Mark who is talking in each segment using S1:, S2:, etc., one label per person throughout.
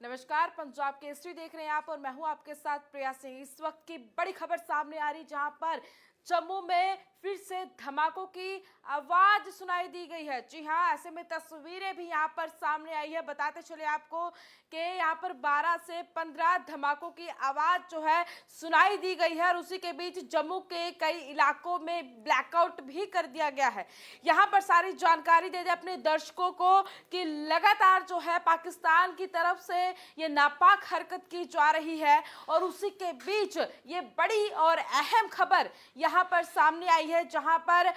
S1: नमस्कार, पंजाब केसरी देख रहे हैं आप और मैं हूं आपके साथ प्रिया सिंह। इस वक्त की बड़ी खबर सामने आ रही जहां पर जम्मू में फिर से धमाकों की आवाज सुनाई दी गई है। जी हां, ऐसे में तस्वीरें भी यहां पर सामने आई है। बताते चले आपको कि यहां पर 12 से 15 धमाकों की आवाज जो है सुनाई दी गई है और उसी के बीच जम्मू के कई इलाकों में ब्लैकआउट भी कर दिया गया है। यहां पर सारी जानकारी दे दे अपने दर्शकों को कि लगातार जो है पाकिस्तान की तरफ से ये नापाक हरकत की जा रही है और उसी के बीच ये बड़ी और अहम खबर यहाँ पर सामने आई है जहां पर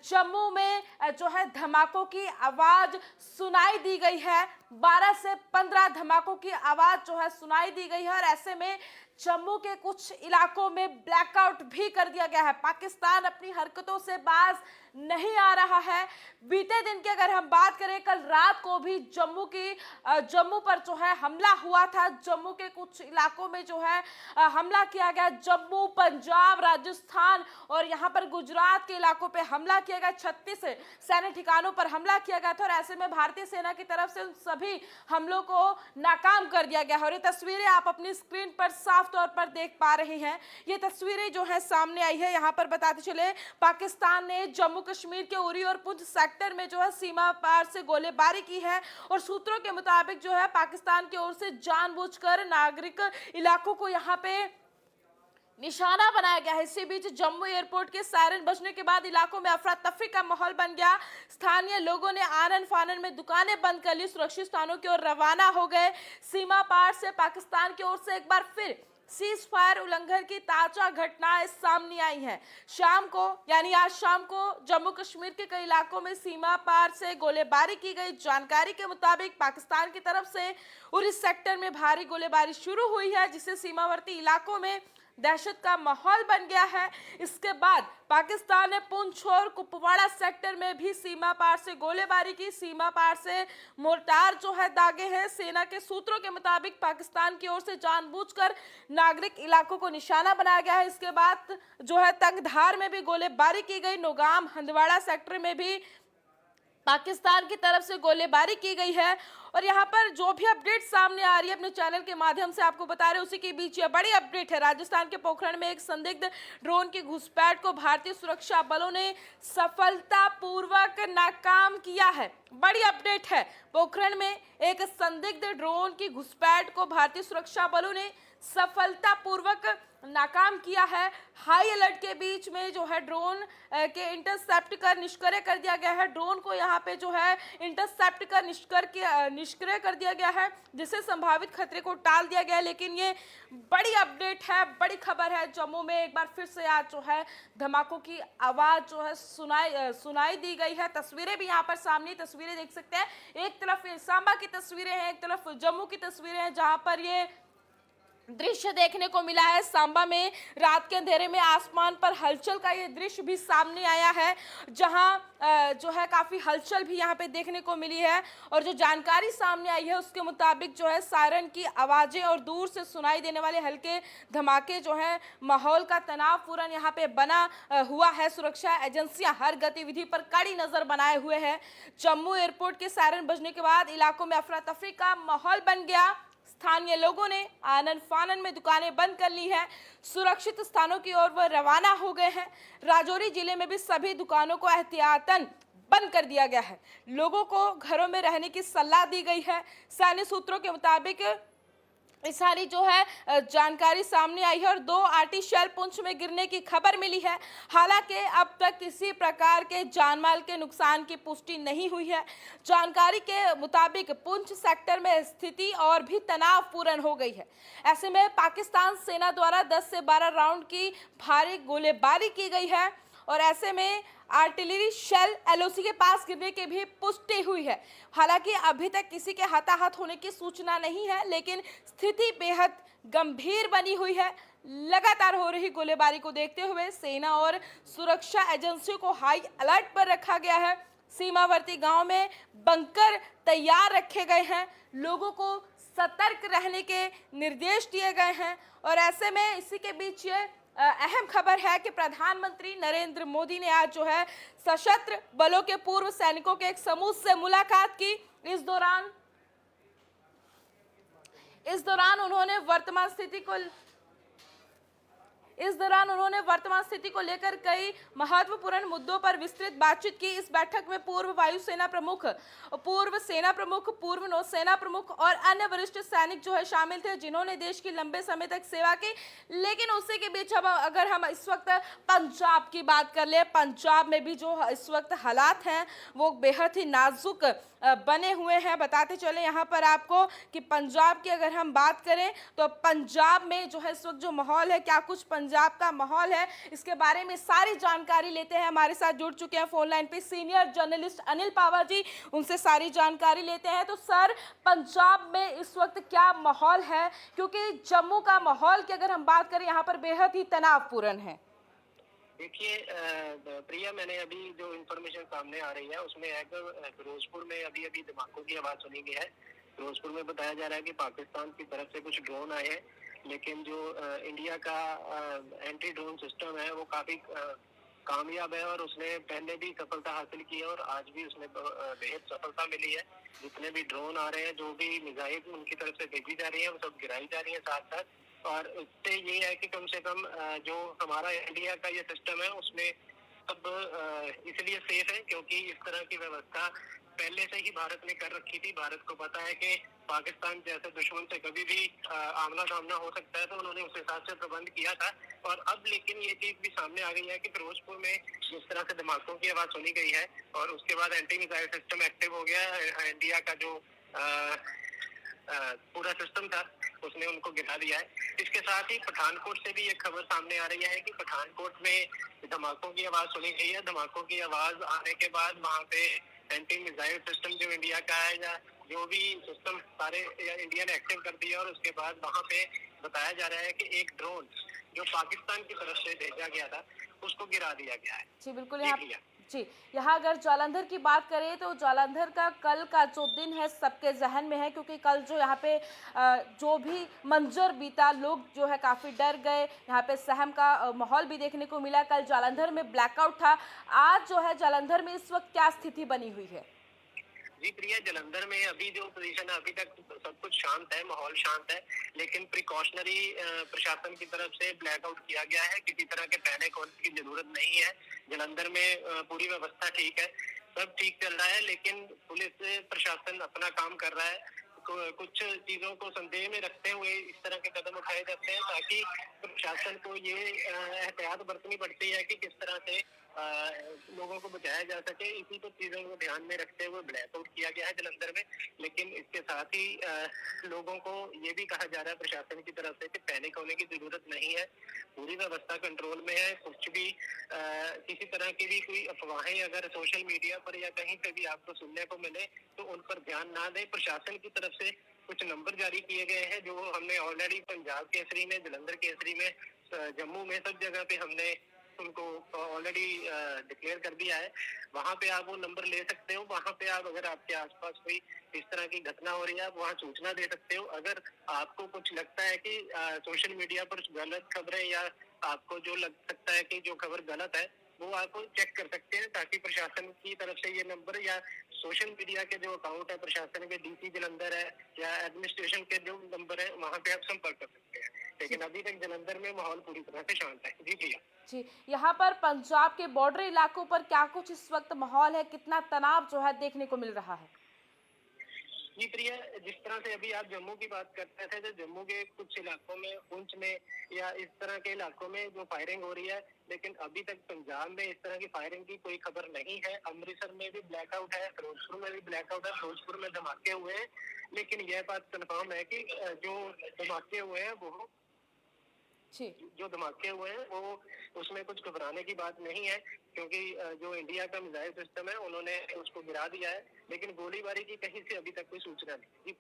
S1: जम्मू में जो है धमाकों की आवाज सुनाई दी गई है। 12 से 15 धमाकों की आवाज जो है सुनाई दी गई है और ऐसे में जम्मू के कुछ इलाकों में ब्लैकआउट भी कर दिया गया है। पाकिस्तान अपनी हरकतों से बाज नहीं आ रहा है। बीते दिन की अगर हम बात करें, कल रात को भी जम्मू पर जो है हमला हुआ था। जम्मू के कुछ इलाकों में जो है हमला किया गया। जम्मू, पंजाब, राजस्थान और यहाँ पर गुजरात के इलाकों पे हमला किया गया। 36 सैन्य ठिकानों पर हमला किया गया था और ऐसे में भारतीय सेना की तरफ से सभी हमलों को नाकाम कर दिया गया है। और ये तस्वीरें आप अपनी स्क्रीन पर साफ तौर पर देख पा रहे हैं। ये तस्वीरें जो है सामने आई है। यहाँ पर बताते चले पाकिस्तान ने जम्मू कश्मीर के उरी और पुंछ सेक्टर में जो है सीमा पार से गोलीबारी की है और सूत्रों के मुताबिक जो है पाकिस्तान की ओर से जानबूझकर नागरिक इलाकों को यहाँ पे निशाना बनाया गया है। इसी बीच जम्मू एयरपोर्ट के सायरन बजने के बाद इलाकों में अफरा तफरी का माहौल बन गया। स्थानीय लोगों ने आनन फानन में दुकानें बंद कर ली, सुरक्षित स्थानों की ओर रवाना हो गए। सीमा पार से पाकिस्तान की ओर से एक बार फिर सीज फायर उल्लंघन की ताजा घटनाएं सामने आई हैं। आज शाम को जम्मू कश्मीर के कई इलाकों में सीमा पार से गोलीबारी की गई। जानकारी के मुताबिक पाकिस्तान की तरफ से उरी सेक्टर में भारी गोलीबारी शुरू हुई है, जिससे सीमावर्ती इलाकों में दहशत का माहौल बन गया है। इसके बाद पाकिस्तान ने पुंछ और कुपवाड़ा सेक्टर में भी सीमा पार से गोलीबारी की। सीमा पार से मोर्टार जो है दागे हैं। सेना के सूत्रों के मुताबिक पाकिस्तान की ओर से जानबूझकर नागरिक इलाकों को निशाना बनाया गया है। इसके बाद जो है तंगधार में भी गोलीबारी की गई। नौगाम, हंदवाड़ा सेक्टर में भी पाकिस्तान की तरफ से गोलीबारी की गई है। और यहाँ पर जो भी अपडेट सामने आ रही है अपने चैनल के माध्यम से आपको बता रहे हैं। उसी के बीच ये बड़ी अपडेट है। राजस्थान के पोखरण में एक संदिग्ध ड्रोन की घुसपैठ को भारतीय सुरक्षा बलों ने सफलतापूर्वक नाकाम किया है। बड़ी अपडेट है। पोखरण में एक संदिग्ध ड्रोन की घुसपैठ को भारतीय सुरक्षा बलों ने सफलतापूर्वक नाकाम किया है। हाई अलर्ट के बीच में जो है ड्रोन के इंटरसेप्ट कर निष्क्रिय कर दिया गया है। ड्रोन को यहाँ पे जो है इंटरसेप्ट कर निष्क्रिय कर दिया गया है, जिससे संभावित खतरे को टाल दिया गया है। लेकिन ये बड़ी अपडेट है, बड़ी खबर है। जम्मू में एक बार फिर से आज जो है धमाकों की आवाज जो है सुनाई दी गई है। तस्वीरें भी यहाँ पर सामने तस्वीरें देख सकते हैं। एक तरफ सांबा की तस्वीरें हैं, एक तरफ जम्मू की तस्वीरें हैं, जहां पर ये दृश्य देखने को मिला है। सांबा में रात के अंधेरे में आसमान पर हलचल का ये दृश्य भी सामने आया है, जहां जो है काफी हलचल भी यहाँ पे देखने को मिली है। और जो जानकारी सामने आई है उसके मुताबिक जो है सायरन की आवाजें और दूर से सुनाई देने वाले हल्के धमाके जो है माहौल का तनावपूर्ण यहाँ पे बना हुआ है। सुरक्षा एजेंसियां हर गतिविधि पर कड़ी नजर बनाए हुए हैं। जम्मू एयरपोर्ट के सायरन बजने के बाद इलाकों में अफरा तफरी का माहौल बन गया। स्थानीय लोगों ने आनन फानन में दुकानें बंद कर ली हैं। सुरक्षित स्थानों की ओर वह रवाना हो गए हैं। राजौरी जिले में भी सभी दुकानों को एहतियातन बंद कर दिया गया है। लोगों को घरों में रहने की सलाह दी गई है। सैन्य सूत्रों के मुताबिक इस सारी जो है जानकारी सामने आई है और 2 आर्टिशियल पुंछ में गिरने की खबर मिली है। हालांकि अब तक किसी प्रकार के जानमाल के नुकसान की पुष्टि नहीं हुई है। जानकारी के मुताबिक पुंछ सेक्टर में स्थिति और भी तनावपूर्ण हो गई है। ऐसे में पाकिस्तान सेना द्वारा 10 से 12 राउंड की भारी गोलीबारी की गई है और ऐसे में आर्टिलरी शेल एलओसी के पास गिरने की भी पुष्टि हुई है। हालांकि अभी तक किसी के हताहत होने की सूचना नहीं है, लेकिन स्थिति बेहद गंभीर बनी हुई है। लगातार हो रही गोलीबारी को देखते हुए सेना और सुरक्षा एजेंसियों को हाई अलर्ट पर रखा गया है। सीमावर्ती गांव में बंकर तैयार रखे गए हैं। लोगों को सतर्क रहने के निर्देश दिए गए हैं और ऐसे में इसी के बीच ये अहम खबर है कि प्रधानमंत्री नरेंद्र मोदी ने आज जो है सशस्त्र बलों के पूर्व सैनिकों के एक समूह से मुलाकात की। इस दौरान उन्होंने वर्तमान स्थिति को लेकर कई महत्वपूर्ण मुद्दों पर विस्तृत बातचीत की। इस बैठक में पूर्व वायुसेना प्रमुख, पूर्व सेना प्रमुख, पूर्व नौसेना प्रमुख और अन्य वरिष्ठ सैनिक जो है शामिल थे, जिन्होंने देश की लंबे समय तक सेवा की। लेकिन उसी के बीच अब अगर हम इस वक्त पंजाब की बात कर ले, पंजाब में भी जो इस वक्त हालात हैं वो बेहद ही नाजुक बने हुए हैं। बताते चले यहाँ पर आपको कि पंजाब की अगर हम बात करें तो पंजाब में जो है इस वक्त जो माहौल है, क्या कुछ पंजाब का माहौल है, इसके बारे में सारी जानकारी लेते हैं। हमारे साथ जुड़ चुके हैं फोन लाइन पे सीनियर जर्नलिस्ट अनिल पावर जी, उनसे सारी जानकारी लेते हैं। तो सर, पंजाब में इस वक्त क्या माहौल है, क्योंकि जम्मू का माहौल की अगर हम बात करें यहाँ पर बेहद ही तनावपूर्ण है।
S2: देखिए प्रिया, मैंने अभी जो इन्फॉर्मेशन सामने आ रही है उसमें है कि फिरोजपुर में अभी अभी धमाकों की आवाज सुनी गई है। फिरोजपुर में बताया जा रहा है कि पाकिस्तान की तरफ से कुछ ड्रोन आए हैं, लेकिन जो इंडिया का एंटी ड्रोन सिस्टम है वो काफी कामयाब है और उसने पहले भी सफलता हासिल की है और आज भी उसमें बेहद सफलता मिली है। जितने भी ड्रोन आ रहे हैं, जो भी मिसाइल उनकी तरफ से भेजी जा रही है, वो सब गिराई जा रही है साथ साथ। और इससे ये है कि कम से कम जो हमारा इंडिया का ये सिस्टम है उसमें अब इसलिए सेफ है क्योंकि इस तरह की व्यवस्था पहले से ही भारत ने कर रखी थी। भारत को पता है कि पाकिस्तान जैसे दुश्मन से कभी भी आमना सामना हो सकता है, तो उन्होंने उस हिसाब से प्रबंध किया था। और अब लेकिन ये चीज भी सामने आ गई है कि फिरोजपुर में जिस तरह से धमाकों की आवाज सुनी गई है और उसके बाद एंटी मिसाइल सिस्टम एक्टिव हो गया है, इंडिया का जो पूरा सिस्टम था उसने उनको गिरा दिया है। इसके साथ ही पठानकोट से भी एक खबर सामने आ रही है कि पठानकोट में धमाकों की आवाज सुनी गई है। धमाकों की आवाज आने के बाद वहां पे एंटी मिसाइल सिस्टम जो इंडिया का है या जो भी सिस्टम सारे इंडिया ने एक्टिव कर दिया और उसके बाद वहां पे बताया जा रहा है कि एक ड्रोन जो पाकिस्तान की तरफ से भेजा गया था उसको गिरा दिया गया है।
S1: जी बिल्कुल। यहाँ अगर जालंधर की बात करें तो जालंधर का कल का जो दिन है सबके जहन में है, क्योंकि कल जो यहाँ पे जो भी मंजर बीता, लोग जो है काफ़ी डर गए। यहाँ पे सहम का माहौल भी देखने को मिला। कल जालंधर में ब्लैकआउट था। आज जो है जालंधर में इस वक्त क्या स्थिति बनी हुई है?
S2: जी प्रिया, जलंधर में अभी जो पोजीशन है अभी तक सब कुछ शांत है, माहौल शांत है, लेकिन प्रिकॉशनरी प्रशासन की तरफ से ब्लैकआउट किया गया है। किसी तरह के पैनिक होने की जरूरत नहीं है। जलंधर में पूरी व्यवस्था ठीक है, सब ठीक चल रहा है, लेकिन पुलिस प्रशासन अपना काम कर रहा है। कुछ चीजों को संदेह में रखते हुए इस तरह के कदम उठाए जाते हैं ताकि प्रशासन को ये एहतियात बरतनी पड़ती है कि किस तरह से लोगों को बचाया जा सके। इसी को चीजों को ध्यान में रखते हुए ब्लैकआउट किया गया है जलंधर में। लेकिन इसके साथ ही लोगों को ये भी कहा जा रहा है प्रशासन की तरफ से कि पैनिक होने की जरूरत नहीं है, पूरी व्यवस्था कंट्रोल में है। कुछ भी किसी तरह की भी कोई अफवाहें अगर सोशल मीडिया पर या कहीं पे भी आपको सुनने को मिले तो उन पर ध्यान ना दें। प्रशासन की तरफ से कुछ नंबर जारी किए गए हैं जो हमने ऑलरेडी पंजाब केसरी में, जलंधर केसरी में, जम्मू में, सब जगह पे हमने उनको ऑलरेडी डिक्लेयर कर दिया है। वहां पे आप वो नंबर ले सकते हो। वहां पे आप अगर आपके आसपास कोई इस तरह की घटना हो रही है आप वहां सूचना दे सकते हो। अगर आपको कुछ लगता है कि सोशल मीडिया पर गलत खबरें या आपको जो लग सकता है कि जो खबर गलत है वो आप चेक कर सकते हैं, ताकि प्रशासन की तरफ से ये नंबर या सोशल मीडिया के जो अकाउंट है प्रशासन के, डीसी जलंधर है या एडमिनिस्ट्रेशन के जो नंबर है, वहां पे आप संपर्क कर सकते हैं। लेकिन अभी तक जलंधर में माहौल पूरी तरह से शांत है। जी भैया।
S1: जी, यहाँ पर पंजाब के बॉर्डर इलाकों पर क्या कुछ इस वक्त माहौल है, कितना तनाव जो है देखने को मिल रहा है?
S2: जी प्रिया, जिस तरह से अभी आप जम्मू की बात करते थे तो जम्मू के कुछ इलाकों में, पुंछ में या इस तरह के इलाकों में जो फायरिंग हो रही है, लेकिन अभी तक पंजाब में इस तरह की फायरिंग की कोई खबर नहीं है। अमृतसर में भी ब्लैकआउट है, फिरोजपुर में भी ब्लैकआउट है। फिरोजपुर में धमाके हुए हैं, लेकिन यह बात कन्फर्म है कि जो धमाके हुए हैं वो जो धमाके हुए हैं वो उसमें कुछ घबराने की बात नहीं है, क्योंकि जो इंडिया का मिसाइल सिस्टम है उन्होंने उसको गिरा दिया है, लेकिन गोलीबारी की कहीं से अभी तक कोई सूचना नहीं।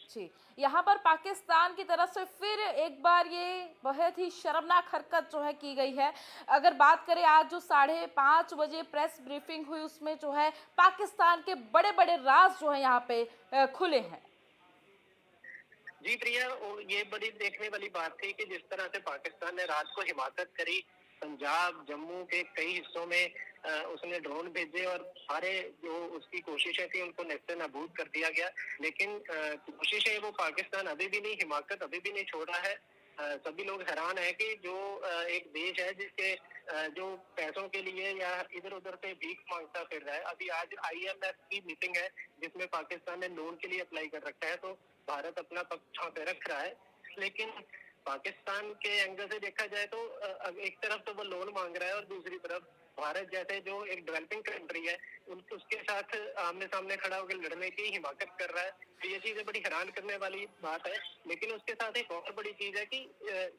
S1: जी, यहाँ पर पाकिस्तान की तरफ से फिर एक बार ये बहुत ही शर्मनाक हरकत जो है की गई है। अगर बात करें आज जो 5:30 बजे प्रेस ब्रीफिंग हुई उसमें जो है पाकिस्तान के बड़े बड़े राज जो है यहाँ पे खुले हैं।
S2: जी प्रिया, ये बड़ी देखने वाली बात थी कि जिस तरह से पाकिस्तान ने रात को हिमाकत करी पंजाब, जम्मू के कई हिस्सों में उसने ड्रोन भेजे और सारे जो उसकी कोशिशें थी उनको नेस्ते नाबूद कर दिया गया। लेकिन कोशिशें वो पाकिस्तान अभी भी नहीं, हिमाकत अभी भी नहीं छोड़ रहा है। सभी लोग हैरान है कि जो एक देश है जिसके जो पैसों के लिए या इधर उधर से भीख मांगता फिर रहा है। अभी आज IMF की मीटिंग है जिसमें पाकिस्तान ने लोन के लिए अप्लाई कर रखा है, तो भारत अपना पक्ष यहाँ पे रख रहा है। लेकिन पाकिस्तान के एंगल से देखा जाए तो एक तरफ तो वो लोन मांग रहा है और दूसरी तरफ भारत जैसे जो एक डेवलपिंग कंट्री है उसके साथ आमने सामने खड़ा होकर लड़ने की हिमाकत कर रहा है। तो ये चीजें बड़ी हैरान करने वाली बात है। लेकिन उसके साथ एक और बड़ी चीज है कि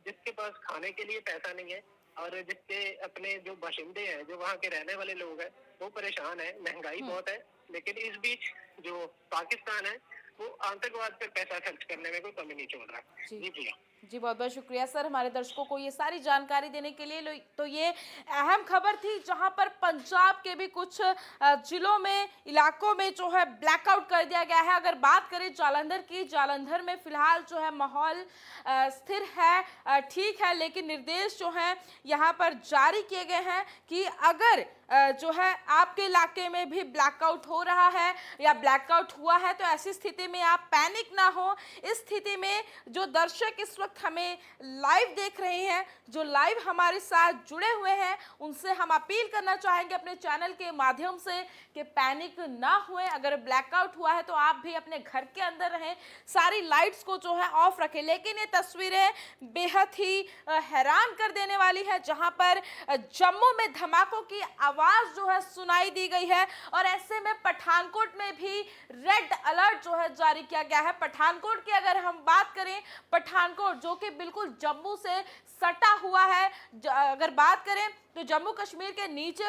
S2: जिसके पास खाने के लिए पैसा नहीं है और जिसके अपने जो बाशिंदे हैं, जो वहाँ के रहने वाले लोग हैं, वो परेशान है, महंगाई बहुत है। लेकिन इस बीच जो पाकिस्तान है वो आतंकवाद पर पैसा खर्च करने में कोई कमी नहीं छोड़ रहा। जी भैया।
S1: जी बहुत बहुत शुक्रिया सर, हमारे दर्शकों को ये सारी जानकारी देने के लिए। तो ये अहम खबर थी जहां पर पंजाब के भी कुछ जिलों में, इलाकों में जो है ब्लैकआउट कर दिया गया है। अगर बात करें जालंधर की, जालंधर में फिलहाल जो है माहौल स्थिर है, ठीक है, लेकिन निर्देश जो है यहाँ पर जारी किए गए हैं कि अगर जो है आपके इलाके में भी ब्लैकआउट हो रहा है या ब्लैकआउट हुआ है तो ऐसी स्थिति में आप पैनिक ना हो। इस स्थिति में जो दर्शक इस वक्त हमें लाइव देख रहे हैं, जो लाइव हमारे साथ जुड़े हुए हैं, उनसे हम अपील करना चाहेंगे अपने चैनल के माध्यम से कि पैनिक ना हुए। अगर ब्लैकआउट हुआ है तो आप भी अपने घर के अंदर रहें, सारी लाइट्स को जो है ऑफ रखें। लेकिन ये तस्वीरें बेहद ही हैरान कर देने वाली है जहां पर जम्मू में धमाकों की आवाज जो है सुनाई दी गई है और ऐसे में पठानकोट में भी रेड अलर्ट जो है जारी किया गया है। पठानकोट की अगर हम बात करें, पठानकोट जो कि बिल्कुल जम्मू से सटा हुआ है, अगर बात करें तो जम्मू कश्मीर के नीचे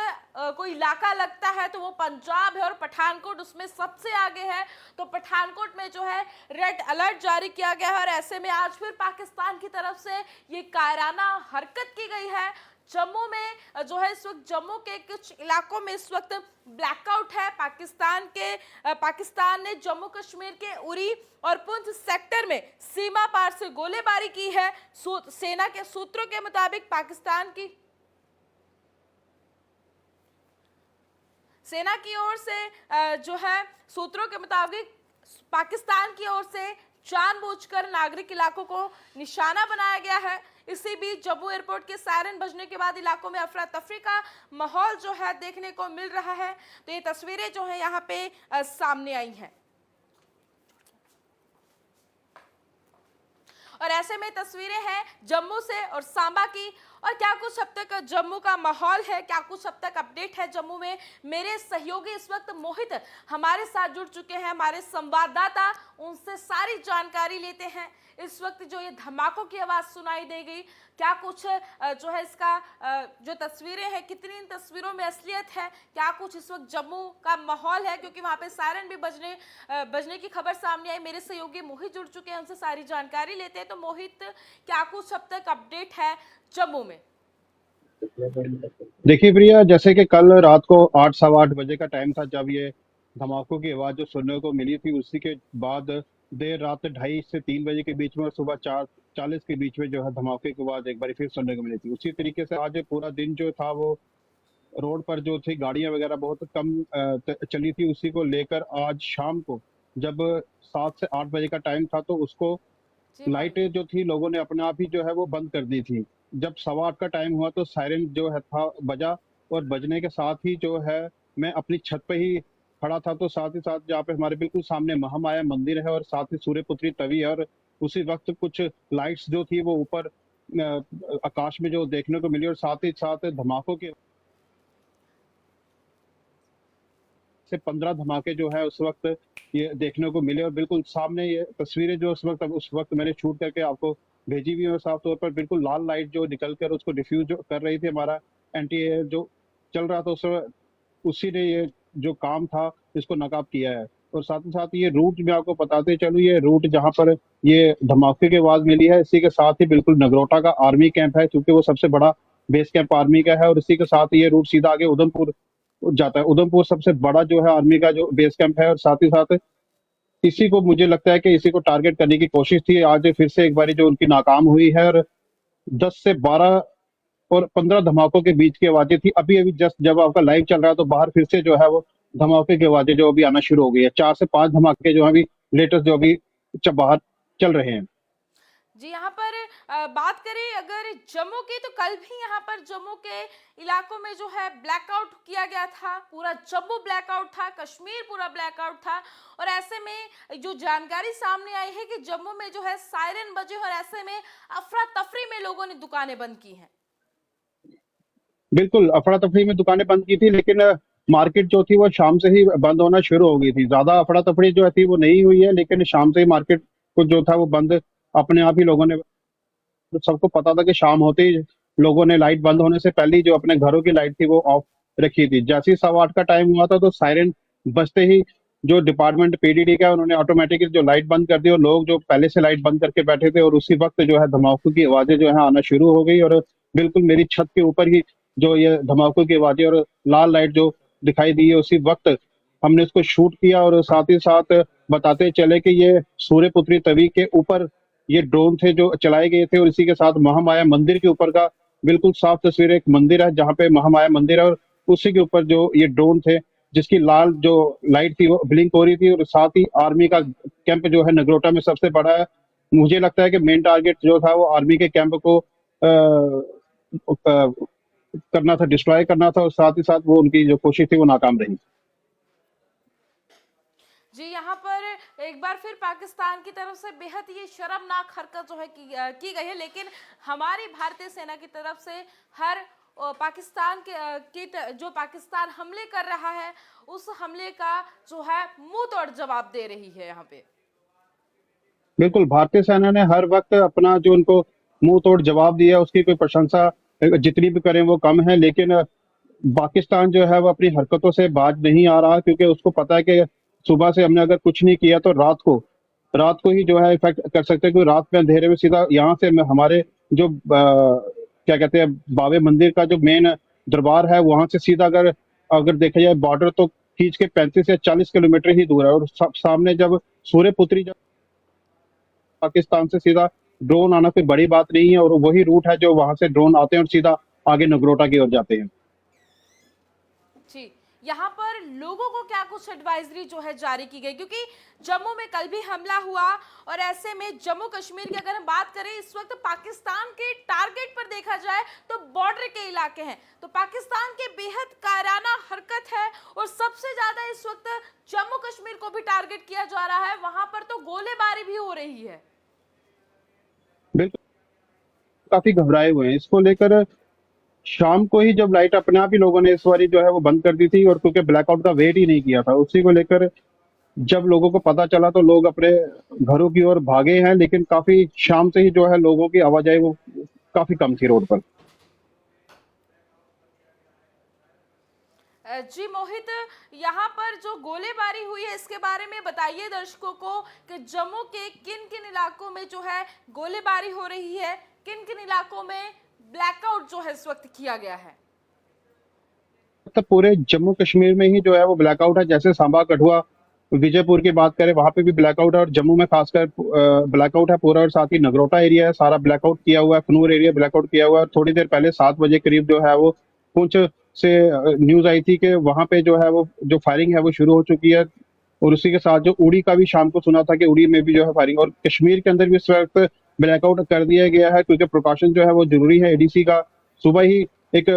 S1: कोई इलाका लगता है तो वो पंजाब है और पठानकोट उसमें सबसे आगे है। तो पठानकोट में जो है रेड अलर्ट जारी किया गया है और ऐसे में आज फिर पाकिस्तान की तरफ से ये कायराना हरकत की गई है। जम्मू में जो है इस वक्त जम्मू के कुछ इलाकों में इस वक्त ब्लैकआउट है। पाकिस्तान ने जम्मू कश्मीर के उरी और पुंछ सेक्टर में सीमा पार से गोलीबारी की है। सेना के सूत्रों के मुताबिक सेना की ओर से जो है सूत्रों के मुताबिक पाकिस्तान की ओर से जानबूझकर नागरिक इलाकों को निशाना बनाया गया है। इसी बीच जम्मू एयरपोर्ट के सायरन बजने के बाद इलाकों में अफरा तफरी का माहौल जो है देखने को मिल रहा है। तो ये तस्वीरें जो है यहाँ पे सामने आई हैं और ऐसे में तस्वीरें हैं जम्मू से और सांबा की। और क्या कुछ अब तक जम्मू का माहौल है, क्या कुछ अब तक अपडेट है जम्मू में, मेरे सहयोगी इस वक्त मोहित हमारे साथ जुड़ चुके हैं, हमारे संवाददाता, उनसे सारी जानकारी लेते हैं। इस वक्त जो ये धमाकों की आवाज सुनाई दे गई, क्या कुछ जो है इसका जो तस्वीरें हैं, कितनी इन तस्वीरों में असलियत है, क्या कुछ इस वक्त जम्मू का माहौल है, क्योंकि वहां पे सायरन भी बजने की खबर सामने आई। मेरे सहयोगी मोहित जुड़ चुके हैं, उनसे सारी जानकारी लेते हैं। तो मोहित, क्या कुछ अब तक अपडेट है जम्मू में?
S3: देखिए प्रिया, जैसे कि कल रात को 8 सवा 8 बजे का टाइम था जब ये धमाकों की आवाज जो सुनने को मिली थी। उसी के बाद देर रात 2:30 से 3 बजे के बीच में और सुबह 4:40 के बीच में जो है धमाके की आवाज एक बार फिर सुनने को मिली थी। उसी तरीके से आज पूरा दिन जो था वो रोड पर जो थी गाड़ियां वगैरह बहुत कम चली थी। उसी को लेकर आज शाम को जब 7 से 8 बजे का टाइम था तो उसको लाइटें जो थी लोगों ने अपने आप ही जो है वो बंद कर दी थी। जब 8:15 का टाइम हुआ तो सायरन जो है था बजा और बजने के साथ ही जो है मैं अपनी छत पे ही खड़ा था। तो साथ ही साथ जहाँ पे हमारे बिल्कुल सामने महामाया मंदिर है और साथ ही सूर्यपुत्री तवी है और उसी वक्त कुछ लाइट्स जो थी वो ऊपर आकाश में जो देखने को मिली और साथ ही साथ धमाकों के से 15 धमाके जो है उस वक्त ये देखने को मिले और बिल्कुल सामने ये तस्वीरें जो उस वक्त मैंने शूट करके आपको भेजी हुई है। साफ तौर पर बिल्कुल लाल लाइट जो निकल कर उसको डिफ्यूज कर रही थी, हमारा एंटी एयर जो चल रहा था उसी ने ये जो काम था इसको नकाब किया है। और साथ ही साथ ये रूट मैं आपको बताते चलूँ, ये रूट जहाँ पर ये धमाके की आवाज मिली है इसी के साथ ही बिल्कुल नगरोटा का आर्मी कैंप है, क्योंकि वो सबसे बड़ा बेस कैंप आर्मी का है। और इसी के साथ ये रूट सीधा आगे उधमपुर जाता है। उधमपुर सबसे बड़ा जो है आर्मी का जो बेस कैंप है और साथ ही साथ इसी को मुझे लगता है कि इसी को टारगेट करने की कोशिश थी। आज फिर से एक बारी जो उनकी नाकाम हुई है और 10 से 12 और 15 धमाकों के बीच की आवाजें थी। अभी अभी जस्ट जब आपका लाइव चल रहा है तो बाहर फिर से जो है वो धमाके की आवाजें जो अभी आना शुरू हो गई है। 4 से 5 धमाके जो अभी लेटेस्ट जो अभी बाहर चल रहे हैं।
S1: जी, यहाँ पर बात करें अगर जम्मू की, तो कल भी यहाँ पर जम्मू के इलाकों में जो है ब्लैकआउट किया गया था। पूरा जम्मू ब्लैकआउट था, कश्मीर पूरा ब्लैकआउट था। और ऐसे में जो जानकारी सामने आई है कि जम्मू में जो है सायरन बजे और ऐसे में अफरा तफरी में लोगों ने दुकानें बंद की हैं।
S3: बिल्कुल, अफरा-तफरी में दुकानें बंद की थी, लेकिन मार्केट जो थी वो शाम से ही बंद होना शुरू हो गई थी। ज़्यादा अफरा-तफरी जो थी वो नहीं हुई है, लेकिन शाम से ही मार्केट को जो था वो बंद अपने आप ही लोगों ने, तो सबको पता था कि शाम होते ही लोगों ने लाइट बंद होने से पहले ही जो अपने घरों की लाइट थी वो ऑफ रखी थी। जैसे ही 8:15 का टाइम हुआ था तो सायरन बजते ही जो डिपार्टमेंट पीडीडी का, उन्होंने ऑटोमेटिकली जो लाइट बंद कर दी और लोग जो पहले से लाइट बंद करके बैठे थे और उसी वक्त जो है धमाकों की आवाजें जो है आना शुरू हो गई। और बिल्कुल मेरी छत के ऊपर ही जो ये धमाकों की आवाजें और लाल लाइट जो दिखाई दी है, उसी वक्त हमने इसको शूट किया। और साथ ही साथ बताते चले कि ये सूर्यपुत्री तवी के ऊपर ये ड्रोन थे जो चलाए गए थे, और इसी के साथ महामाया मंदिर के ऊपर का बिल्कुल साफ तस्वीर, एक मंदिर है जहाँ पे महामाया मंदिर है, और उसी के ऊपर जो ये ड्रोन थे जिसकी लाल जो लाइट थी वो ब्लिंक हो रही थी। और साथ ही आर्मी का कैंप जो है नगरोटा में सबसे बड़ा है। मुझे लगता है कि मेन टारगेट जो था वो आर्मी के कैंप को करना था, डिस्ट्रॉय करना था, और साथ ही साथ वो उनकी जो कोशिश थी वो नाकाम रही।
S1: जी, यहाँ पर एक बार फिर पाकिस्तान की तरफ से बेहद ये शर्मनाक हरकत जो है की गई है, लेकिन हमारी भारतीय सेना की तरफ से हर पाकिस्तान जो पाकिस्तान हमले कर रहा है उस हमले का जो है मुंह तोड़ जवाब दे रही है यहाँ पे।
S3: बिल्कुल, भारतीय सेना ने हर वक्त अपना जो उनको मुंह तोड़ जवाब दिया, उसकी कोई प्रशंसा जितनी भी करें वो कम है। लेकिन पाकिस्तान जो है वो अपनी हरकतों से बाज नहीं आ रहा, क्योंकि उसको पता है कि सुबह से हमने अगर कुछ नहीं किया तो रात को ही जो है इफेक्ट कर सकते हैं। क्योंकि रात में अंधेरे में सीधा यहाँ से हमारे जो क्या कहते हैं बावे मंदिर का जो मेन दरबार है, वहां से सीधा अगर अगर देखा जाए बॉर्डर तो खींच के 35 या 40 किलोमीटर ही दूर है। और सामने जब सूर्यपुत्री जब पाकिस्तान से सीधा ड्रोन आना कोई बड़ी बात नहीं है, और वही रूट है जो वहां से ड्रोन आते हैं और सीधा आगे नगरोटा की ओर जाते हैं।
S1: जी, यहाँ पर लोगों को क्या कुछ एडवाइजरी जो है जारी की गई, क्योंकि जम्मू में कल भी हमला हुआ और ऐसे में जम्मू कश्मीर की अगर हम बात करें इस वक्त पाकिस्तान के टारगेट पर देखा जाए तो बॉर्डर के इलाके हैं, तो पाकिस्तान के बेहद कायराना हरकत है। और सबसे ज्यादा इस वक्त जम्मू कश्मीर को भी टारगेट किया जा रहा है, वहां पर तो गोलीबारी भी हो रही है।
S3: बिल्कुल, काफी घबराए हुए हैं इसको लेकर। शाम को ही जब लाइट अपने आप ही लोगों ने इस बारी जो है वो बंद कर दी थी, और क्योंकि ब्लैकआउट का वेट ही नहीं किया था, उसी को लेकर जब लोगों को पता चला तो लोग अपने घरों की ओर भागे हैं। लेकिन काफी शाम से ही जो है लोगों की आवाजाही वो काफी कम थी रोड पर।
S1: जी मोहित, यहाँ पर जो गोलीबारी हुई है इसके बारे में बताइए दर्शकों को कि जम्मू के किन किन इलाकों में जो है गोलीबारी हो रही है, किन किन इलाकों में ब्लैकआउट जो है इस वक्त किया गया है।
S3: तो पूरे जम्मू कश्मीर में ही जो है वो ब्लैकआउट है। जैसे सांबा, कठुआ, विजयपुर की बात करें वहां पे भी ब्लैकआउट है, और जम्मू में खासकर ब्लैकआउट है पूरा। और साथ ही नगरोटा एरिया है सारा ब्लैकआउट किया हुआ है, कनूर एरिया ब्लैकआउट किया हुआ है। थोड़ी देर पहले 7 बजे करीब जो है वो पुंछ से न्यूज आई थी कि वहां पे जो है वो जो फायरिंग है वो शुरू हो चुकी है। और उसी के साथ जो उड़ी का भी शाम को सुना था कि उड़ी में भी जो है फायरिंग, और कश्मीर के अंदर भी इस वक्त ब्लैकआउट कर दिया गया है, क्योंकि प्रिकॉशन जो है वो जरूरी है। एडीसी का सुबह ही एक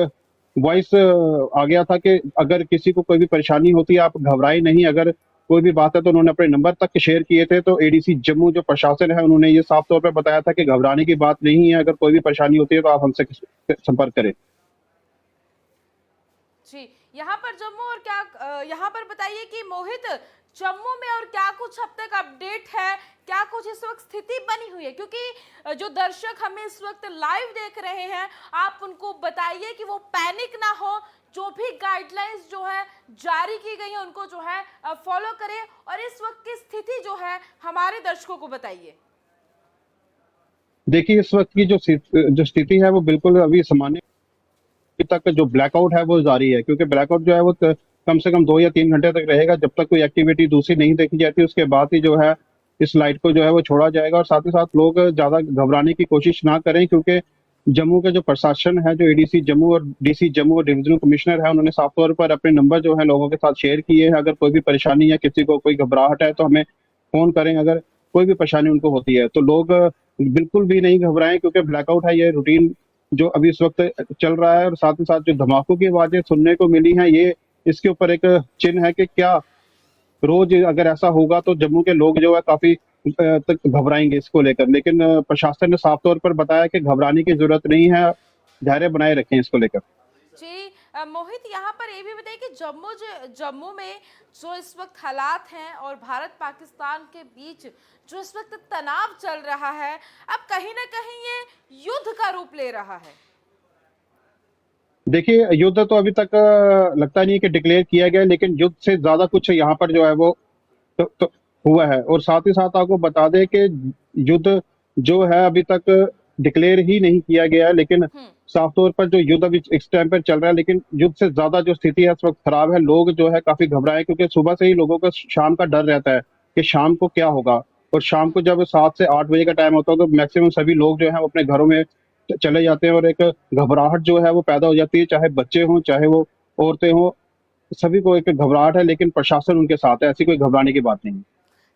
S3: वॉइस आ गया था कि अगर किसी को कोई भी परेशानी होती है आप घबराए नहीं, अगर कोई भी बात है तो उन्होंने अपने नंबर तक शेयर किए थे। तो एडीसी जम्मू जो प्रशासन है उन्होंने ये साफ तौर पर बताया था कि घबराने की बात नहीं है, अगर कोई भी परेशानी होती है तो आप हमसे संपर्क करें।
S1: जी, यहाँ पर जम्मू और क्या यहाँ पर बताइए कि मोहित जम्मू में और क्या कुछ अब तक अपडेट है, क्या कुछ इस वक्त स्थिति बनी हुई है, क्योंकि जो दर्शक हमें इस वक्त लाइव देख रहे हैं आप उनको बताइए कि वो पैनिक ना हो, जो भी गाइडलाइंस जो है जारी की गई है उनको जो है फॉलो करें, और इस वक्त की स्थिति जो है हमारे दर्शकों को बताइए।
S3: देखिए, इस वक्त की जो स्थिति है वो बिल्कुल अभी सामान्य तक जो ब्लैकआउट है वो जारी है, क्योंकि ब्लैकआउट जो है वो कम से कम 2 या 3 घंटे तक रहेगा। जब तक कोई एक्टिविटी दूसरी नहीं देखी जाती उसके बाद ही जो है इस लाइट को जो है वो छोड़ा जाएगा। और साथ ही साथ लोग ज्यादा घबराने की कोशिश ना करें, क्योंकि जम्मू का जो प्रशासन है, जो एडीसी जम्मू और डीसी जम्मू और डिविजनल कमिश्नर है, उन्होंने साफ तौर पर अपने नंबर जो है लोगों के साथ शेयर किए हैं। अगर कोई भी परेशानी या किसी को कोई घबराहट है तो हमें फोन करें, अगर कोई भी परेशानी उनको होती है तो। लोग बिल्कुल भी नहीं घबराएं, क्योंकि ब्लैकआउट है ये रूटीन जो अभी इस वक्त चल रहा है। और साथ ही साथ जो धमाकों की आवाजें सुनने को मिली हैं, ये इसके ऊपर एक चिन्ह है कि क्या रोज अगर ऐसा होगा तो जम्मू के लोग जो है काफी तक घबराएंगे इसको लेकर। लेकिन प्रशासन ने साफ तौर पर बताया कि घबराने की जरूरत नहीं है, धैर्य बनाए रखें इसको लेकर।
S1: जी मोहित, यहाँ पर ये भी बताइए कि जम्मू में जो इस वक्त हालात हैं और भारत पाकिस्तान के बीच जो इस वक्त तनाव चल रहा है, अब कहीं ना कहीं ये युद्ध का रूप ले रहा है।
S3: देखिए, युद्ध तो अभी तक लगता नहीं है कि डिक्लेयर किया गया है, लेकिन युद्ध से ज्यादा कुछ यहाँ पर जो है वो तो हुआ है। और साथ ही साथ आपको बता दें कि युद्ध जो है अभी तक डिक्लेयर ही नहीं किया गया है, लेकिन साफ तौर पर जो युद्ध अभी इस टाइम पर चल रहा है, लेकिन युद्ध से ज्यादा जो स्थिति है इस वक्त खराब है। लोग जो है काफी घबराए, क्योंकि सुबह से ही लोगों को शाम का डर रहता है कि शाम को क्या होगा। और शाम को जब 7 से 8 बजे का टाइम होता है तो मैक्सिमम सभी लोग जो है वो अपने घरों में चले जाते हैं, और एक घबराहट जो है वो पैदा हो जाती है, चाहे बच्चे हों चाहे वो औरतें हों, सभी को एक घबराहट है। लेकिन प्रशासन उनके साथ है, ऐसी कोई घबराने की बात नहीं है।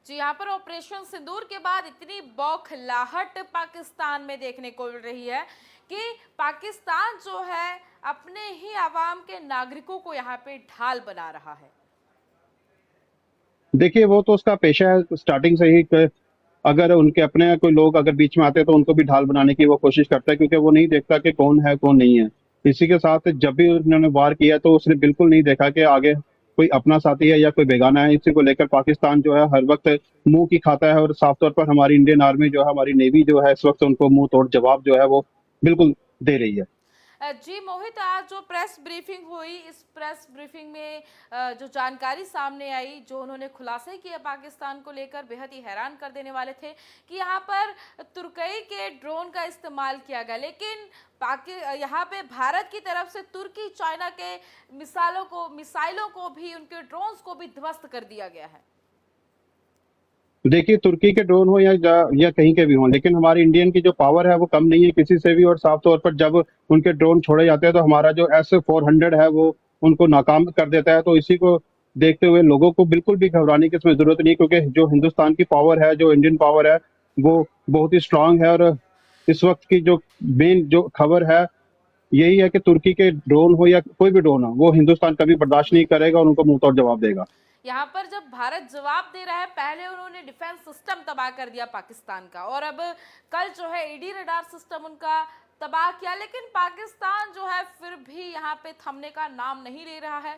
S1: जी, यहाँ पर ऑपरेशन सिंदूर के बाद इतनी बौखलाहट पाकिस्तान में देखने को मिल रही है कि पाकिस्तान जो है अपने ही आवाम के नागरिकों को यहाँ पे ढाल बना रहा है।
S3: देखिए, वो तो उसका पेशा है स्टार्टिंग से ही अगर उनके अपने कोई लोग अगर बीच में आते हैं तो उनको भी ढाल बनाने की वो कोशिश करता है, क्योंकि वो नहीं देखता कि कौन है कौन नहीं है। इसी के साथ जब भी उन्होंने वार किया तो उसने बिल्कुल नहीं देखा कि आगे कोई अपना साथी है या कोई बेगाना है। इसी को लेकर पाकिस्तान जो है हर वक्त मुंह की खाता है, और साफ तौर पर हमारी इंडियन आर्मी जो है, हमारी नेवी जो है, इस वक्त उनको मुंह तोड़ जवाब जो है वो बिल्कुल दे रही है।
S1: जी मोहित, आज जो प्रेस ब्रीफिंग हुई, इस प्रेस ब्रीफिंग में जो जानकारी सामने आई, जो उन्होंने खुलासे किए पाकिस्तान को लेकर, बेहद ही हैरान कर देने वाले थे कि यहाँ पर तुर्की के ड्रोन का इस्तेमाल किया गया, लेकिन यहाँ पे भारत की तरफ से तुर्की चाइना के मिसाइलों को भी, उनके ड्रोन्स को भी ध्वस्त कर दिया गया है।
S3: देखिए, तुर्की के ड्रोन हो या कहीं के भी हों, लेकिन हमारी इंडियन की जो पावर है वो कम नहीं है किसी से भी। और साफ तौर पर जब उनके ड्रोन छोड़े जाते हैं तो हमारा जो S-400 है वो उनको नाकाम कर देता है। तो इसी को देखते हुए लोगों को बिल्कुल भी घबराने की इसमें जरूरत नहीं, क्योंकि जो हिंदुस्तान की पावर है, जो इंडियन पावर है, वो बहुत ही स्ट्रांग है। और इस वक्त की जो मेन जो खबर है यही है कि तुर्की के ड्रोन हो या कोई भी ड्रोन हो, वो हिंदुस्तान कभी बर्दाश्त नहीं करेगा और उनको मुंह तोड़ जवाब देगा।
S1: यहाँ पर जब भारत जवाब दे रहा है, पहले उन्होंने डिफेंस सिस्टम तबाह कर दिया पाकिस्तान का, और अब कल जो है ईडी रडार सिस्टम उनका तबाह किया, लेकिन पाकिस्तान जो है फिर भी यहाँ पे थमने का नाम नहीं ले रहा है,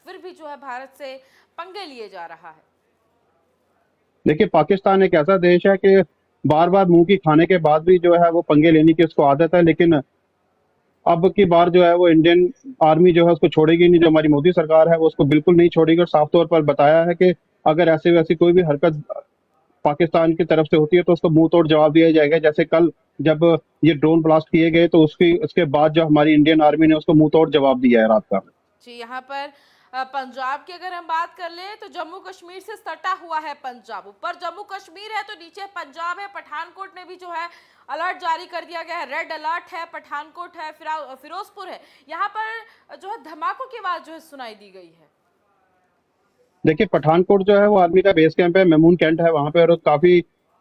S1: फिर भी जो है भारत से पंगे लिए जा रहा है।
S3: देखिए, पाकिस्तान एक ऐसा देश है कि बार बार मुंह की खाने के बाद भी जो है वो पंगे लेने की उसको आदत है। लेकिन अब की बार जो है वो इंडियन आर्मी जो है उसको छोड़ेगी नहीं। जो हमारी मोदी सरकार है वो उसको बिल्कुल नहीं छोड़ेगी, और साफ तौर पर बताया है कि अगर ऐसे वैसी कोई भी हरकत पाकिस्तान की तरफ से होती है तो उसको मुंह तोड़ जवाब दिया जाएगा। जैसे कल जब ये ड्रोन ब्लास्ट किए गए तो उसके बाद जो हमारी इंडियन आर्मी ने उसको मुंह तोड़ जवाब दिया है रात का।
S1: जी, यहाँ पर पंजाब की अगर हम बात कर लें तो जम्मू कश्मीर से सटा हुआ है पंजाब, ऊपर जम्मू कश्मीर है तो नीचे पंजाब है। पठानकोट में भी जो है अलर्ट जारी कर दिया गया है, रेड अलर्ट है, पठानकोट है, फिरोजपुर है। यहाँ पर जो है धमाकों की आवाज जो है सुनाई दी गई है।
S3: देखिए, पठानकोट जो है वो आर्मी का बेस कैंप है, मेमून कैंट है वहां पे, और काफी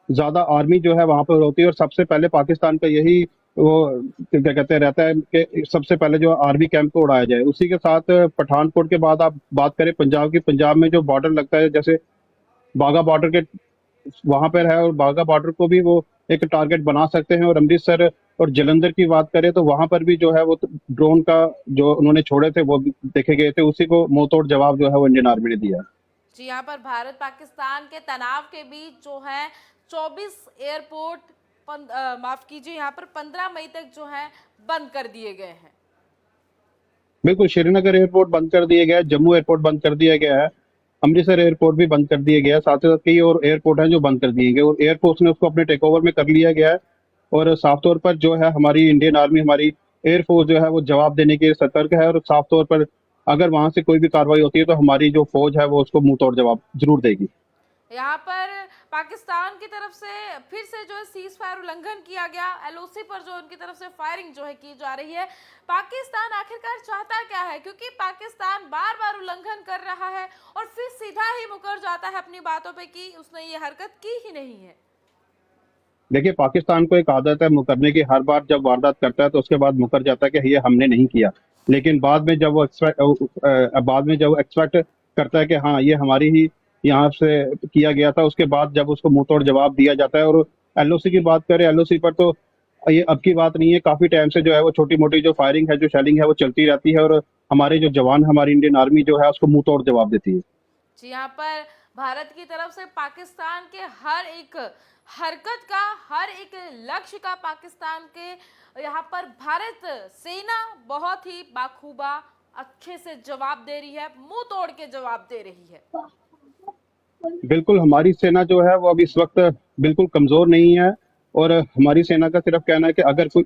S3: ज्यादा आर्मी जो है वहां पर होती है। और सबसे पहले पाकिस्तान का यही वो क्या कहते हैं रहता है कि सबसे पहले जो आर्मी कैंप को उड़ाया जाए। उसी के साथ पठानकोट के बाद आप बात करें पंजाब की, पंजाब में जो बॉर्डर लगता है, जैसे बाघा बॉर्डर के वहां पर है, और बाघा बॉर्डर को भी वो एक टारगेट बना सकते हैं। और अमृतसर और जलंधर की बात करें तो वहां पर भी जो है वो ड्रोन का जो उन्होंने छोड़े थे वो भी देखे गए थे, उसी को मुंह तोड़ जवाब जो है वो इंडियन आर्मी ने दिया।
S1: जी, यहाँ पर भारत पाकिस्तान के तनाव के बीच जो है 24 एयरपोर्ट माफ कीजिए, यहाँ पर 15 मई तक जो है बंद कर दिए गए हैं।
S3: बिल्कुल, श्रीनगर एयरपोर्ट बंद कर दिया गया है, जम्मू एयरपोर्ट बंद कर दिया गया है, अमृतसर एयरपोर्ट भी बंद कर दिया गया है, साथ ही साथ कई और एयरपोर्ट हैं जो बंद कर दिए गए, और एयरफोर्स ने उसको अपने टेक ओवर में कर लिया गया है। और साफ तौर पर जो है हमारी इंडियन आर्मी, हमारी एयरफोर्स जो है वो जवाब देने के सतर्क है। और साफ तौर पर अगर वहां से कोई भी कार्रवाई होती है तो हमारी जो फौज है वो उसको मुंह तोड़ जवाब जरूर देगी।
S1: यहाँ पर पाकिस्तान की तरफ से फिर से जो है सीज फायर उल्लंघन किया गया, एलओसी पर जो उनकी तरफ से फायरिंग जो है की जा रही है। पाकिस्तान आखिरकार चाहता क्या है, क्योंकि पाकिस्तान बार बार उल्लंघन कर रहा है और फिर सीधा ही मुकर जाता है अपनी बातों पे कि उसने ये हरकत की ही नहीं है।
S3: देखिए, पाकिस्तान को एक आदत है मुकरने की। हर बार जब वारदात करता है तो उसके बाद मुकर जाता है कि ये हमने नहीं किया, लेकिन बाद में जब वो एक्सपेक्ट करता है कि हाँ ये हमारी ही यहाँ से किया गया था, उसके बाद जब उसको मुंह तोड़ जवाब दिया जाता है। और एलओसी की बात करें, एलओसी पर तो ये अब की बात नहीं है, काफी टाइम से जो है वो छोटी मोटी जो फायरिंग है, जो शेलिंग है, वो चलती रहती है। और हमारे जो जवान, हमारी इंडियन आर्मी जो है उसको मुंह तोड़ जवाब देती है।
S1: जी, यहाँ पर भारत की तरफ से पाकिस्तान के हर एक हरकत का, हर एक लक्ष्य का पाकिस्तान के यहाँ पर भारत सेना बहुत ही बाखूबा अच्छे से जवाब दे रही है, मुंह तोड़ के जवाब दे रही है।
S3: बिल्कुल, हमारी सेना जो है वो अभी इस वक्त बिल्कुल कमजोर नहीं है। और हमारी सेना का सिर्फ कहना है कि अगर कोई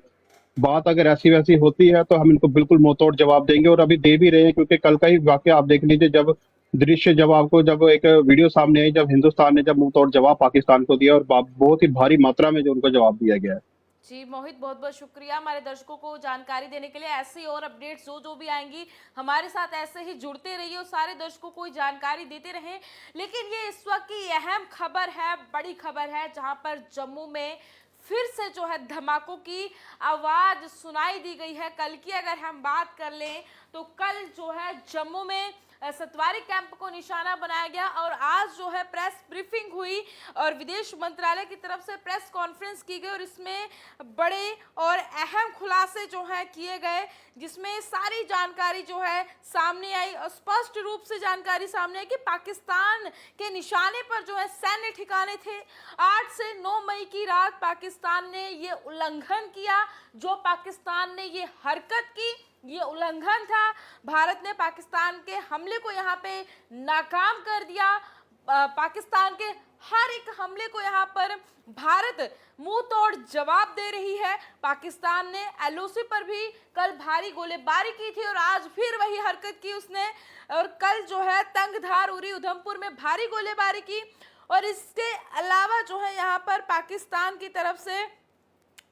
S3: बात अगर ऐसी वैसी होती है तो हम इनको बिल्कुल मुंहतोड़ जवाब देंगे, और अभी दे भी रहे हैं। क्योंकि कल का ही वाकया आप देख लीजिए, जब दृश्य, जब आपको जब एक वीडियो सामने आई, जब हिंदुस्तान ने जब मुंहतोड़ जवाब पाकिस्तान को दिया, और बहुत ही भारी मात्रा में जो उनको जवाब दिया गया है।
S1: जी मोहित, बहुत बहुत शुक्रिया हमारे दर्शकों को जानकारी देने के लिए। ऐसी और अपडेट्स जो भी आएंगी हमारे साथ ऐसे ही जुड़ते रहिए और सारे दर्शकों को जानकारी देते रहें। लेकिन ये इस वक्त की अहम खबर है, बड़ी खबर है, जहां पर जम्मू में फिर से जो है धमाकों की आवाज सुनाई दी गई है। कल की अगर हम बात कर लें तो कल जो है जम्मू में सतवारी कैंप को निशाना बनाया गया और आज जो है प्रेस ब्रीफिंग हुई और विदेश मंत्रालय की तरफ से प्रेस कॉन्फ्रेंस की गई और इसमें बड़े और अहम खुलासे जो है किए गए, जिसमें सारी जानकारी जो है सामने आई और स्पष्ट रूप से जानकारी सामने आई कि पाकिस्तान के निशाने पर जो है सैन्य ठिकाने थे। 8 से 9 मई की रात पाकिस्तान ने ये उल्लंघन किया, जो पाकिस्तान ने ये हरकत की, ये उल्लंघन था। भारत ने पाकिस्तान के हमले को यहाँ पे नाकाम कर दिया। पाकिस्तान के हर एक हमले को यहाँ पर भारत मुंह तोड़ जवाब दे रही है। पाकिस्तान ने एलओसी पर भी कल भारी गोलीबारी की थी और आज फिर वही हरकत की उसने, और कल जो है तंगधार, उरी, उधमपुर में भारी गोलीबारी की। और इसके अलावा जो है यहाँ पर पाकिस्तान की तरफ से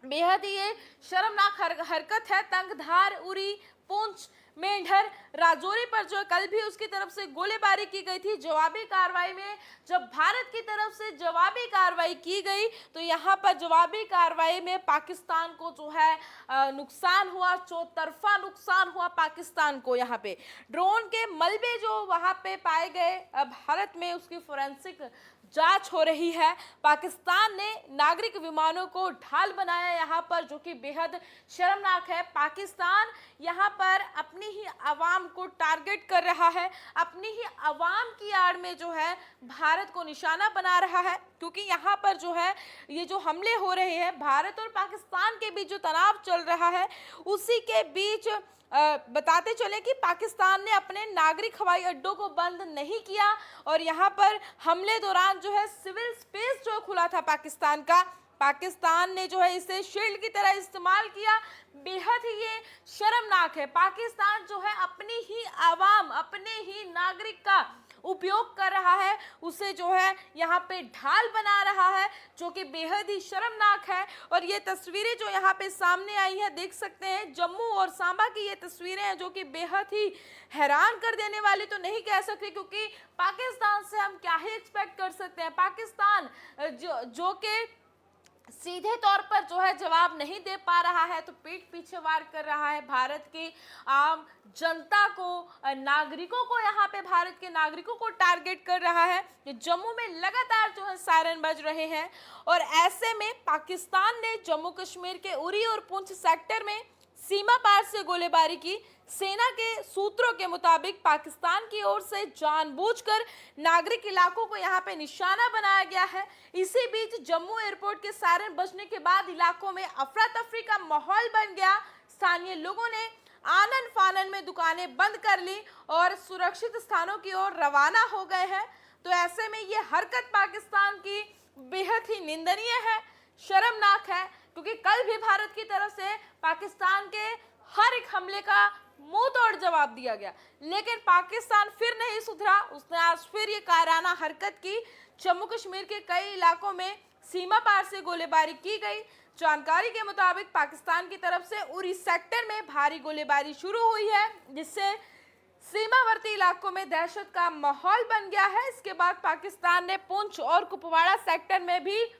S1: बेहद ही ये शर्मनाक हरकत है। तंगधार, उरी, पुंछ, मेंढर, राजौरी पर जो कल भी उसकी तरफ से गोलीबारी की गई थी। जवाबी कार्रवाई में जब भारत की तरफ से जवाबी कार्रवाई की गई तो यहाँ पर जवाबी कार्रवाई में पाकिस्तान को जो है नुकसान हुआ, चौतरफा नुकसान हुआ पाकिस्तान को। यहाँ पे ड्रोन के मलबे जो वहाँ पे पाए गए, भारत में उसकी फोरेंसिक जांच हो रही है। पाकिस्तान ने नागरिक विमानों को ढाल बनाया यहाँ पर, जो कि बेहद शर्मनाक है। पाकिस्तान यहाँ पर अपनी ही आवाम को टारगेट कर रहा है, अपनी ही आवाम की आड़ में जो है भारत को निशाना बना रहा है, क्योंकि यहाँ पर जो है ये जो हमले हो रहे हैं, भारत और पाकिस्तान के बीच जो तनाव चल रहा है, उसी के बीच बताते चले कि पाकिस्तान ने अपने नागरिक हवाई अड्डों को बंद नहीं किया और यहाँ पर हमले दौरान जो है सिविल स्पेस जो खुला था पाकिस्तान का, पाकिस्तान ने जो है इसे शील्ड की तरह इस्तेमाल किया। बेहद ही ये शर्मनाक है। पाकिस्तान जो है अपनी ही आवाम, अपने ही नागरिक का उपयोग कर रहा है, उसे जो है यहाँ पे ढाल बना रहा है, जो कि बेहद ही शर्मनाक है। और ये तस्वीरें जो यहाँ पे सामने आई हैं, देख सकते हैं जम्मू और सांबा की ये तस्वीरें हैं, जो कि बेहद ही हैरान कर देने वाली तो नहीं कह सकते, क्योंकि पाकिस्तान से हम क्या ही एक्सपेक्ट कर सकते हैं। पाकिस्तान जो कि सीधे तौर पर जो है जवाब नहीं दे पा रहा है, तो पीठ पीछे वार कर रहा है भारत की आम जनता को, नागरिकों को, यहाँ पे भारत के नागरिकों को टारगेट कर रहा है। जम्मू में लगातार जो है सायरन बज रहे हैं और ऐसे में पाकिस्तान ने जम्मू कश्मीर के उरी और पुंछ सेक्टर में सीमा पार से गोलीबारी की। सेना के सूत्रों के मुताबिक पाकिस्तान की ओर से जानबूझकर नागरिक इलाकों को यहां पे निशाना बनाया गया है। इसी बीच जम्मू एयरपोर्ट के सायरन बजने के बाद इलाकों में अफरा तफरी का माहौल बन गया। स्थानीय लोगों ने आनन फानन में दुकानें बंद कर ली और सुरक्षित स्थानों की ओर रवाना हो गए हैं। तो ऐसे में ये हरकत पाकिस्तान की बेहद ही निंदनीय है, शर्मनाक है, क्योंकि कल भी भारत की तरफ से पाकिस्तान के हर एक हमले का मुंह तोड़ जवाब दिया गया, लेकिन पाकिस्तान फिर नहीं सुधरा। उसने आज फिर ये कायराना हरकत की, जम्मू कश्मीर के कई इलाकों में सीमा पार से गोलीबारी की गई। जानकारी के मुताबिक पाकिस्तान की तरफ से उरी सेक्टर में भारी गोलीबारी शुरू हुई है, जिससे सीमावर्ती इलाकों में दहशत का माहौल बन गया है। इसके बाद पाकिस्तान ने पुंछ और कुपवाड़ा सेक्टर में भी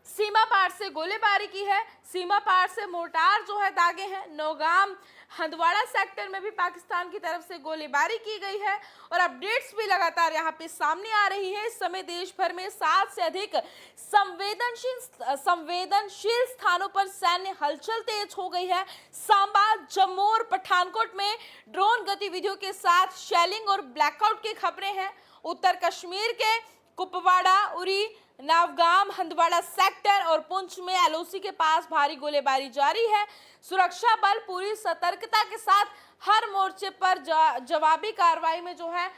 S1: सीमा पार से गोलीबारी की है। सीमा पार से मोर्टार जो है दागे हैं। नौगाम हंदवाड़ा सेक्टर में भी पाकिस्तान की तरफ से गोलीबारी की गई है और अपडेट्स भी लगातार यहां पे सामने आ रही है। इस समय देश भर में 7 से अधिक संवेदनशील स्थानों पर सैन्य हलचल तेज हो गई है। सांबा, जम्मू और पठानकोट में ड्रोन गतिविधियों के साथ शेलिंग और ब्लैकआउट की खबरें हैं। उत्तर कश्मीर के कुपवाड़ा, उरी, नवगाम, हंदवाड़ा सेक्टर और पुंछ में एलओसी के पास भारी गोलीबारी जारी है। सुरक्षा बल पूरी सतर्कता के साथ हर मोर्चे पर जवाबी कार्रवाई में जो है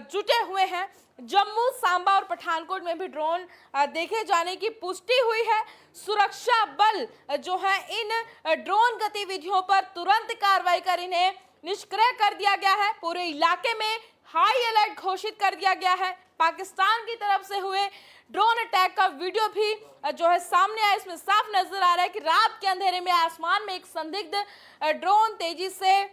S1: जुटे हुए हैं। जम्मू, सांबा और पठानकोट में भी ड्रोन देखे जाने की पुष्टि हुई है। सुरक्षा बल जो है इन ड्रोन गतिविधियों पर तुरंत कार्रवाई कर इन्हें निष्क्रिय कर दिया गया है। पूरे इलाके में हाई अलर्ट घोषित कर दिया गया है। पाकिस्तान की तरफ से हुए ड्रोन अटैक का वीडियो भी जो है सामने आया। इसमें साफ नजर आ रहा है कि रात के अंधेरे में आसमान में एक संदिग्ध ड्रोन तेजी से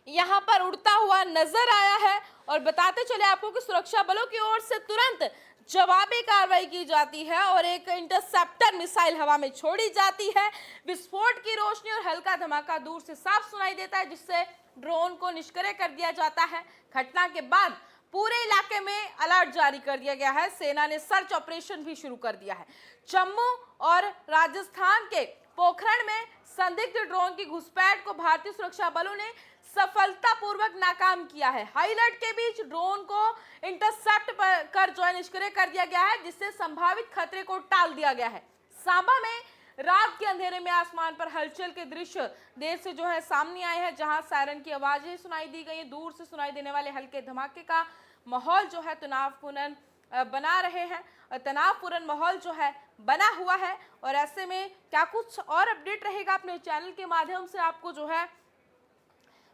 S1: यहां पर उड़ता हुआ नजर आया है। और बताते चले आपको कि सुरक्षा बलों की ओर से तुरंत जवाबी कार्रवाई की जाती है और एक इंटरसेप्टर मिसाइल हवा में छोड़ी जाती है। विस्फोट की रोशनी और हल्का धमाका दूर से साफ सुनाई देता है, जिससे ड्रोन को निष्क्रिय कर दिया जाता है। घटना के बाद पूरे इलाके में अलर्ट जारी कर दिया गया है। सेना ने सर्च ऑपरेशन भी शुरू कर दिया है। जम्मू और राजस्थान के पोखरण में संदिग्ध ड्रोन की घुसपैठ को भारतीय सुरक्षा बलों ने सफलतापूर्वक नाकाम किया है। हाई अलर्ट के बीच ड्रोन को इंटरसेप्ट कर जो है निष्क्रिय कर दिया गया है, जिससे संभावित खतरे को टाल दिया गया है। सांबा में रात के अंधेरे में आसमान पर हलचल के दृश्य देर से जो है सामने आए हैं, जहां सायरन की आवाजें सुनाई दी गई। दूर से सुनाई देने वाले हल्के धमाके का माहौल जो है तनावपूर्ण बना रहे हैं। तनावपूर्ण माहौल जो है बना हुआ है और ऐसे में क्या कुछ और अपडेट रहेगा अपने चैनल के माध्यम से आपको जो है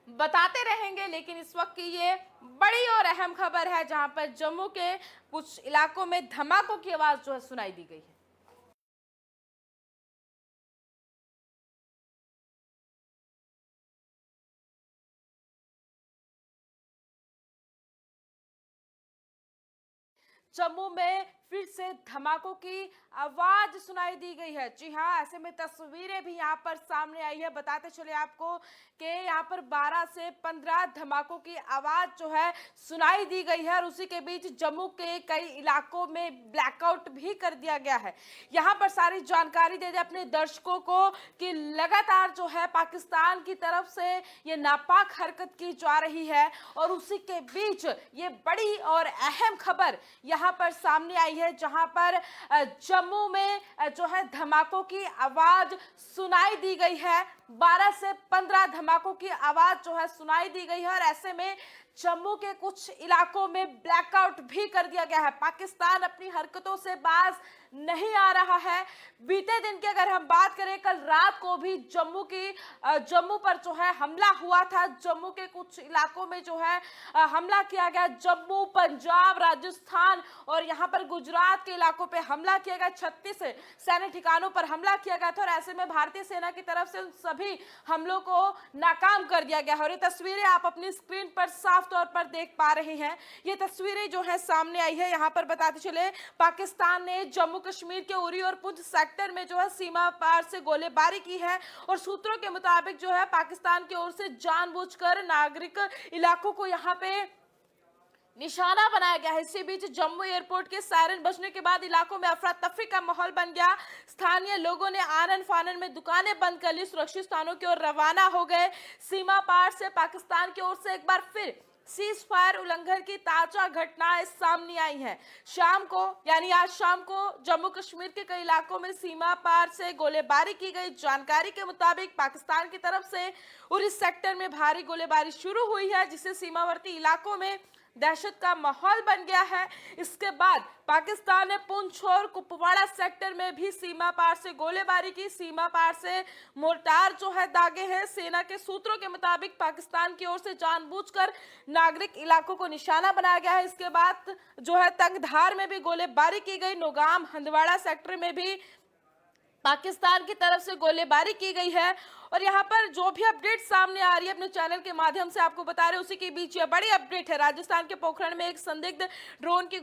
S1: बताते रहेंगे। लेकिन इस वक्त की ये बड़ी और अहम खबर है, जहां पर जम्मू के कुछ इलाकों में धमाकों की आवाज जो है सुनाई दी गई है। जम्मू में फिर से धमाकों की आवाज सुनाई दी गई है। जी हाँ, ऐसे में तस्वीरें भी यहाँ पर सामने आई है। बताते चले आपको कि यहाँ पर 12 से 15 धमाकों की आवाज जो है सुनाई दी गई है और उसी के बीच जम्मू के कई इलाकों में ब्लैकआउट भी कर दिया गया है। यहाँ पर सारी जानकारी दे दे अपने दर्शकों को कि लगातार जो है पाकिस्तान की तरफ से ये नापाक हरकत की जा रही है और उसी के बीच ये बड़ी और अहम खबर यहाँ पर सामने आई है, जहां पर जम्मू में जो है धमाकों की आवाज सुनाई दी गई है। 12 से 15 धमाकों की आवाज जो है सुनाई दी गई है और ऐसे में जम्मू के कुछ इलाकों में ब्लैकआउट भी कर दिया गया है। पाकिस्तान अपनी हरकतों से बाज नहीं आ रहा है। बीते दिन की अगर हम बात करें, कल रात को भी जम्मू पर जो है हमला हुआ था। जम्मू के कुछ इलाकों में जो है हमला किया गया। जम्मू, पंजाब, राजस्थान और यहाँ पर गुजरात के इलाकों पे हमला किया गया। 36 सैन्य ठिकानों पर हमला किया गया था और ऐसे में भारतीय सेना की तरफ से सभी हमलों को नाकाम कर दिया गया है। और ये तस्वीरें आप अपनी स्क्रीन पर साफ तौर पर देख पा रहे हैं। ये तस्वीरें जो है सामने आई है। यहाँ पर बताते चले पाकिस्तान ने जम्मू कश्मीर के उरी और पुंछ सेक्टर में जो है सीमा पार से गोलीबारी की है और सूत्रों के मुताबिक जो है पाकिस्तान की ओर से जानबूझकर नागरिक इलाकों को यहाँ पे निशाना बनाया गया है। इसी बीच जम्मू एयरपोर्ट के सायरन बजने के बाद इलाकों में अफरा तफरी का माहौल बन गया। स्थानीय लोगों ने आनन फानन में दुकानें बंद कर ली, सुरक्षित स्थानों की ओर रवाना हो गए। सीमा पार से पाकिस्तान की ओर से एक बार फिर सीज फायर उल्लंघन की ताजा घटनाएं सामने आई हैं। शाम को यानी आज शाम को जम्मू कश्मीर के कई इलाकों में सीमा पार से गोलीबारी की गई। जानकारी के मुताबिक पाकिस्तान की तरफ से उरी सेक्टर में भारी गोलीबारी शुरू हुई है, जिससे सीमावर्ती इलाकों में दहशत का माहौल बन गया है। इसके बाद पाकिस्तान ने पुंछ और कुपवाड़ा सेक्टर में भी सीमा पार से गोलीबारी की, सीमा पार से मोर्टार जो है दागे हैं। सेना के सूत्रों के मुताबिक पाकिस्तान की ओर से जानबूझकर नागरिक इलाकों को निशाना बनाया गया है। इसके बाद जो है तंगधार में भी गोलीबारी की गई, नौगाम हंदवाड़ा सेक्टर में भी पाकिस्तान की तरफ से गोलीबारी की गई है। और यहाँ पर जो भी अपडेट सामने आ रही है अपने चैनल के माध्यम से आपको बता रहे हैं, उसी के बीच ये बड़ी अपडेट है। राजस्थान के पोखरण में एक संदिग्ध ड्रोन की